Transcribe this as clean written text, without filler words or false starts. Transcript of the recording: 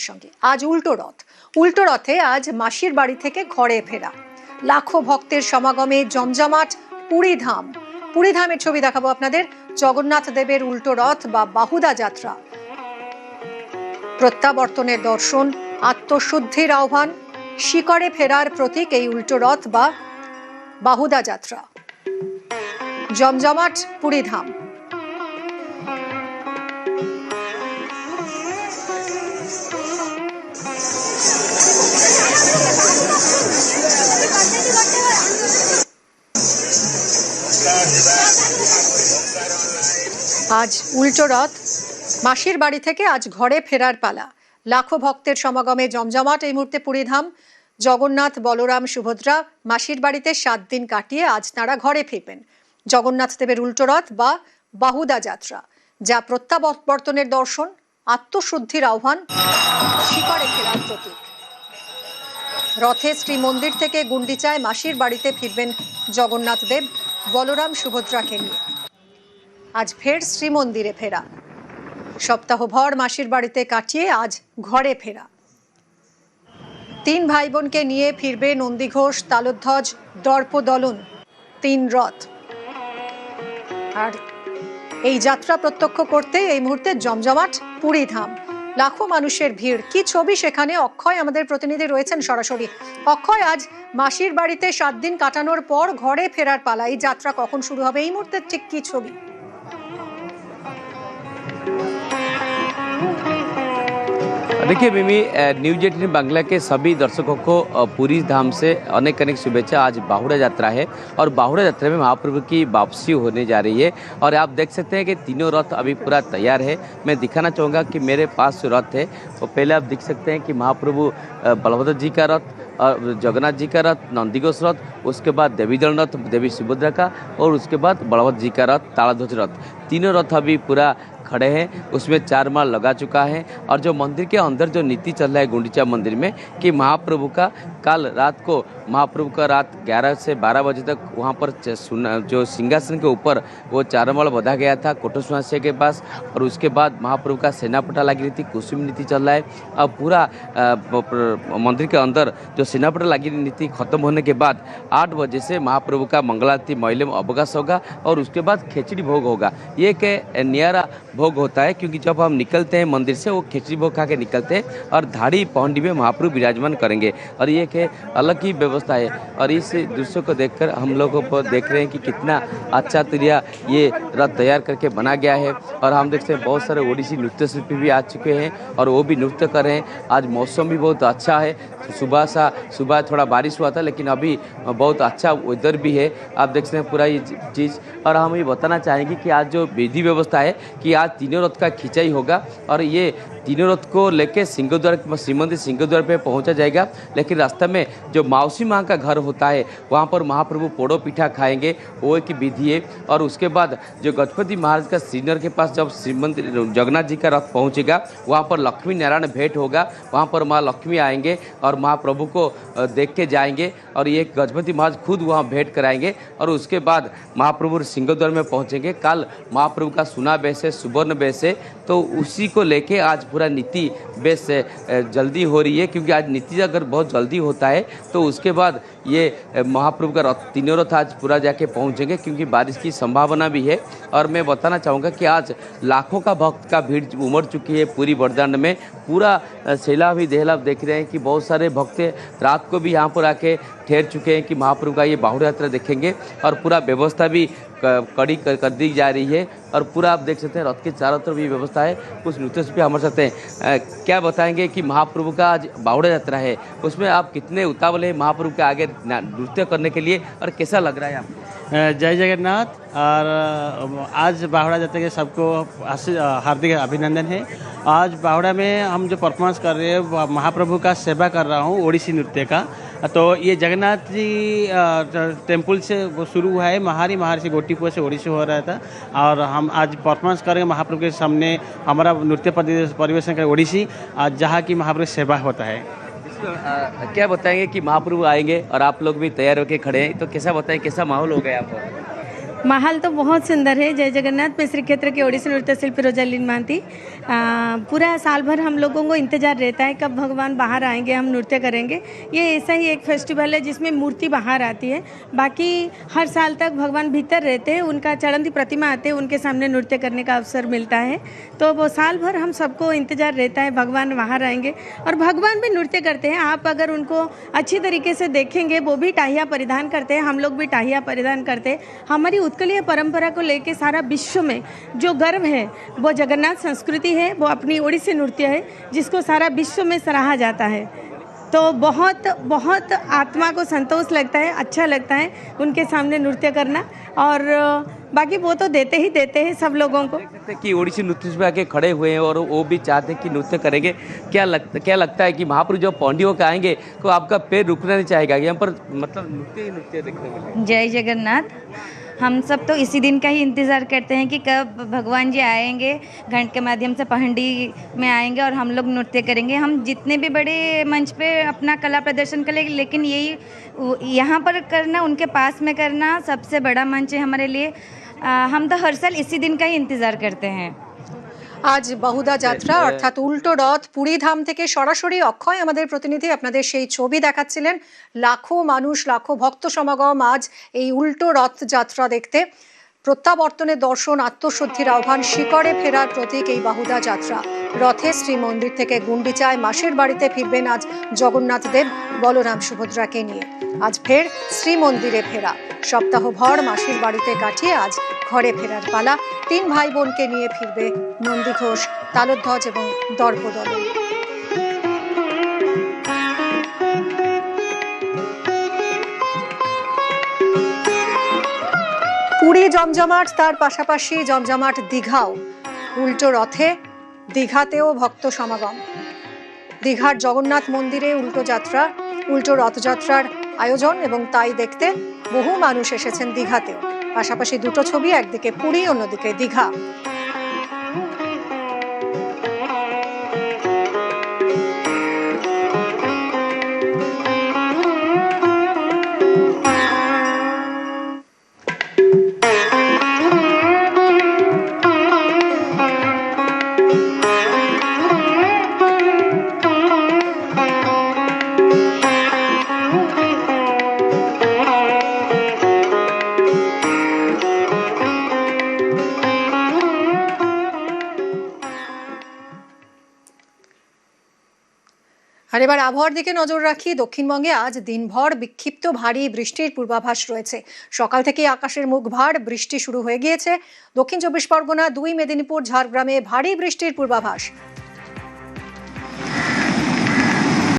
সঙ্গে আজ উল্টো রথে আজ মাসির বাড়ি থেকে ঘরে ফেরা লাখো ভক্তের সমাগমে জমজমাট পুরীধামের ছবি দেখাবো আপনাদের। জগন্নাথ দেবের উল্টো রথ বা বাহুদা যাত্রা, প্রত্যাবর্তনের দর্শন, আত্মশুদ্ধির আহ্বান, শিকড়ে ফেরার প্রতীক এই উল্টো রথ বা বাহুদা যাত্রা। জমজমাট পুরীধাম। আজ উল্টো রথ, মাসির বাড়ি থেকে আজ ঘরে ফেরার পালা। লাখো ভক্তের সমাগমে জমজমাট এই মুহূর্তে পুরীধাম। জগন্নাথ, বলরাম, সুভদ্রা মাসির বাড়িতে 7 দিন কাটিয়ে আজ তারা ঘরে ফিরবেন। জগন্নাথ দেবের উল্টো রথ বা বাহুদা যাত্রা, যা প্রত্যাবর্তনের দর্শন, আত্মশুদ্ধির আহ্বান, শিকড়ে ফেরার প্রতীক। রথে শ্রীমন্দির থেকে গুন্ডিচায় মাসির বাড়িতে ফিরবেন জগন্নাথ দেব, বলরাম, সুভদ্রাকে নিয়ে। আজ ফের শ্রীমন্দিরে ফেরা, সপ্তাহভর মাসির বাড়িতে কাটিয়ে আজ ঘরে ফেরা। 3 ভাই বোনকে নিয়ে ফিরবে নন্দীঘোষ, তালধ্বজ, দর্পদলন, 3 রথ। আর এই যাত্রা প্রত্যক্ষ করতে এই মুহূর্তে জমজমাট পুরীধাম। লাখো মানুষের ভিড়। কি ছবি সেখানে! অক্ষয় আমাদের প্রতিনিধি রয়েছেন সরাসরি। অক্ষয়, আজ মাসির বাড়িতে 7 দিন কাটানোর পর ঘরে ফেরার পালা, এই যাত্রা কখন শুরু হবে? এই মুহূর্তে ঠিক কি ছবি? देखिए मिमी, न्यूज 18 बांग्ला के सभी दर्शकों को पुरी धाम से अनेक अनेक शुभेच्छा। आज बाहुड़ा यात्रा है और बाहुड़ा यात्रा में महाप्रभु की वापसी होने जा रही है और आप देख सकते हैं कि तीनों रथ अभी पूरा तैयार है। मैं दिखाना चाहूँगा कि मेरे पास जो रथ है वो पहले आप देख सकते हैं कि महाप्रभु बलभद्र जी का रथ, जगन्नाथ जी का रथ, नंदीघोष रथ, उसके बाद देवी दल रथ, देवी सुभद्रा का, और उसके बाद बलभद्र जी का रथ, तालध्वज रथ। तीनों रथ अभी पूरा खड़े हैं। उसमें 4 माल लगा चुका है और जो मंदिर के अंदर जो नीति चल रहा है गुंडीचा मंदिर में कि महाप्रभु का कल रात को महाप्रभु का रात 11 से 12 बजे तक वहाँ पर जो सिंहासन के ऊपर वो 4 माल बंधा गया था कोटोसुआसिया के पास, और उसके बाद महाप्रभु का सेनापटा लगी रही थी, कुसुम नीति चल रहा है। अब पूरा मंदिर के अंदर जो सेनापटा लगी नीति खत्म होने के बाद 8 बजे से महाप्रभु का मंगलारती महिला अवकाश होगा और उसके बाद खिचड़ी भोग होगा। ये के नियारा भोग होता है क्योंकि जब हम निकलते हैं मंदिर से वो खिचड़ी भोग खा के निकलते हैं और धाड़ी पौंडी में महाप्रभु विराजमान करेंगे और ये के अलग ही व्यवस्था है। और इस दृश्य को देखकर हम लोगों को देख रहे हैं कि कितना अच्छा तरीका ये रथ तैयार करके बना गया है। और हम देखते हैं बहुत सारे ओडिसी नृत्य शिल्पी भी आ चुके हैं और वो भी नृत्य कर रहे हैं। आज मौसम भी बहुत अच्छा है, सुबह थोड़ा बारिश हुआ था लेकिन अभी बहुत अच्छा वेदर भी है। आप देख सकते हैं पूरा ये चीज़। और हम ये बताना चाहेंगे कि आज जो विधि व्यवस्था है कि आज तीनों रथ का खिंचाई होगा और ये तीनों रथ को लेके सिंहद्वार श्रीमंदिर सिंहद्वार पे पहुंचा जाएगा। लेकिन रास्ते में जो मौसी माँ का घर होता है वहाँ पर महाप्रभु पोड़ो पिठा खाएंगे, वो एक विधि है। और उसके बाद जो गणपति महाराज का श्रीनगर के पास जब श्रीमंदिर जगन्नाथ जी का रथ पहुँचेगा वहाँ पर लक्ष्मी नारायण भेंट होगा। वहाँ पर माँ लक्ष्मी आएंगे और महाप्रभु को देख के जाएंगे और ये गणपति महाराज खुद वहाँ भेंट कराएंगे। और उसके बाद महाप्रभु सिंहद्वार में पहुँचेंगे। कल महाप्रभु का सुना बेस है, सुवर्ण बेस है, तो उसी को लेके आज पूरा नीति बेस जल्दी हो रही है क्योंकि आज नीति अगर बहुत जल्दी होता है तो उसके बाद ये महाप्रभु का रथ तीनों रथ आज पूरा जाके पहुंचेंगे क्योंकि बारिश की संभावना भी है। और मैं बताना चाहूँगा कि आज लाखों का भक्त का भीड़ उमड़ चुकी है पूरी बरदान में। पूरा सैलाब ही देहलाब देख रहे हैं कि बहुत सारे भक्त रात को भी यहाँ पर आके ठहर चुके हैं कि महाप्रभु का ये बाहुड़ा यात्रा देखेंगे। और पूरा व्यवस्था भी कड़ी कर दी जा रही है और पूरा आप देख सकते हैं रथ के चारों तरफ भी व्यवस्था है। कुछ नृत्य भी हमारे साथ हैं। क्या बताएंगे कि महाप्रभु का आज बाहुड़ा यात्रा है, उसमें आप कितने उतावल है महाप्रभु के आगे नृत्य करने के लिए और कैसा लग रहा है आपको? जय जगन्नाथ। और आज बाहुड़ा यात्रा के सबको हार्दिक अभिनंदन है। आज बाहुड़ा में हम जो परफॉर्मेंस कर रहे हैं महाप्रभु का सेवा कर रहा हूँ ओडिसी नृत्य का। तो ये जगन्नाथ जी टेम्पल से वो शुरू हुआ है, महारिषि गोटीपुर से ओडिसी हो रहा था और हम आज परफॉर्मेंस करेंगे महाप्रभु के सामने। हमारा नृत्य परिवेशन करें ओडिसी, जहाँ की महाप्रभु सेवा होता है। क्या बताएंगे कि महाप्रभु आएंगे और आप लोग भी तैयार होकर खड़े हैं, तो कैसा बताएं, कैसा माहौल हो गया यहाँ पर? माहौल तो बहुत सुंदर है। जय जगन्नाथ। मैं श्री क्षेत्र के ओडिसी नृत्य शिल्पी रोजालिन महांती। पूरा साल भर हम लोगों को इंतज़ार रहता है कब भगवान बाहर आएंगे, हम नृत्य करेंगे। ये ऐसा ही एक फेस्टिवल है जिसमें मूर्ति बाहर आती है, बाकी हर साल तक भगवान भीतर रहते हैं, उनका चढ़ंती प्रतिमा आते हैं, उनके सामने नृत्य करने का अवसर मिलता है। तो वो साल भर हम सबको इंतज़ार रहता है भगवान बाहर आएंगे, और भगवान भी नृत्य करते हैं। आप अगर उनको अच्छी तरीके से देखेंगे, वो भी टाहिया परिधान करते हैं, हम लोग भी टाहिया परिधान करते हैं। हमारी उत्कलीय परंपरा को लेके सारा विश्व में जो गर्व है वो जगन्नाथ संस्कृति है, वो अपनी ओडिसी नृत्य है जिसको सारा विश्व में सराहा जाता है। तो बहुत बहुत आत्मा को संतोष लगता है, अच्छा लगता है उनके सामने नृत्य करना, और बाकी वो तो देते ही देते हैं सब लोगों को। कि ओडिसी नृत्य में आके खड़े हुए हैं और वो भी चाहते हैं कि नृत्य करेंगे। क्या लगता है कि महाप्रभु जब पौंडियों के आएंगे तो आपका पैर रुकना नहीं चाहेगा, यहाँ पर मतलब नृत्य ही नृत्य देखने मिलेगा। जय जगन्नाथ। हम सब तो इसी दिन का ही इंतज़ार करते हैं कि कब भगवान जी आएंगे, घंट के माध्यम से पहंडी में आएंगे और हम लोग नृत्य करेंगे। हम जितने भी बड़े मंच पे अपना कला प्रदर्शन करेंगे, लेकिन यही यहाँ पर करना, उनके पास में करना सबसे बड़ा मंच है हमारे लिए। हम तो हर साल इसी दिन का ही इंतज़ार करते हैं। আজ বাহুদা যাত্রা অর্থাৎ উল্টো রথ পুরী ধাম থেকে সরাসরি অক্ষয় আমাদের প্রতিনিধি আপনাদের সেই ছবি দেখাচ্ছিলেন। লাখো মানুষ, লাখো ভক্ত সমাগম আজ এই উল্টো রথ যাত্রা দেখতে। প্রত্যাবর্তনের দর্শন, আত্মশুদ্ধির আহ্বান, শিকড়ে ফেরার প্রতীক এই বাহুদা যাত্রা। রথে শ্রী মন্দির থেকে গুন্ডিচায় মাসির বাড়িতে ফিরবেন আজ জগন্নাথ দেব বলরাম সুভদ্রাকে নিয়ে। আজ ফের শ্রী মন্দিরে ফেরা, সপ্তাহভর মাসির বাড়িতে কাটিয়ে আজ ঘরে ফেরার পালা। 3 ভাই বোনকে নিয়ে ফিরবে নন্দীঘোষ, তালধ্বজ এবং দর্পদলন। পুরী জমজমাট, তার পাশাপাশি জমজমাট দীঘাও। উল্টো রথে দীঘাতেও ভক্ত সমাগম। দীঘার জগন্নাথ মন্দিরে উল্টো যাত্রা, উল্টো রথযাত্রার আয়োজন, এবং তাই দেখতে বহু মানুষ এসেছেন দীঘাতেও। পাশাপাশি দুটো ছবি, একদিকে পুরী, অন্যদিকে দীঘা। আর এবার আবহাওয়ার দিকে নজর রাখি। দক্ষিণবঙ্গে আজ দিনভর বিক্ষিপ্ত ভারী বৃষ্টির পূর্বাভাস রয়েছে। সকাল থেকে আকাশের মুখ ভার, বৃষ্টি শুরু হয়ে গিয়েছে। দক্ষিণ 24 পরগনা, 2 মেদিনীপুর, ঝাড়গ্রামে ভারী বৃষ্টির পূর্বাভাস।